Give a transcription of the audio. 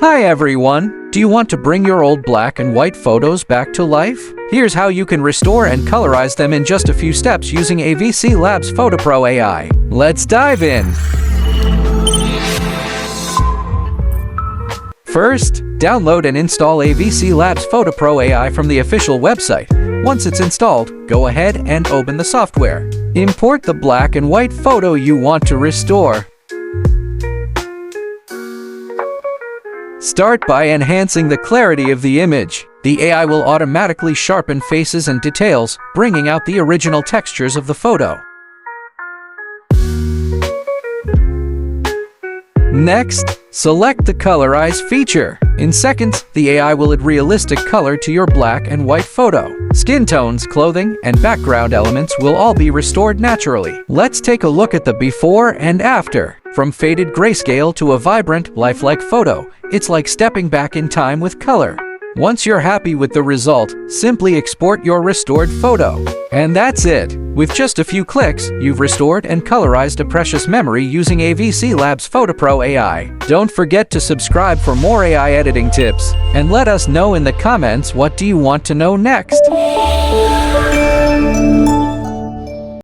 Hi everyone! Do you want to bring your old black and white photos back to life? Here's how you can restore and colorize them in just a few steps using AVCLabs PhotoPro AI. Let's dive in! First, download and install AVCLabs PhotoPro AI from the official website. Once it's installed, go ahead and open the software. Import the black and white photo you want to restore. Start by enhancing the clarity of the image. The AI will automatically sharpen faces and details, bringing out the original textures of the photo. Next, select the Colorize feature. In seconds, the AI will add realistic color to your black and white photo. Skin tones, clothing, and background elements will all be restored naturally. Let's take a look at the before and after. From faded grayscale to a vibrant, lifelike photo, it's like stepping back in time with color. Once you're happy with the result, simply export your restored photo. And that's it! With just a few clicks, you've restored and colorized a precious memory using AVCLabs PhotoPro AI. Don't forget to subscribe for more AI editing tips. And let us know in the comments, what do you want to know next?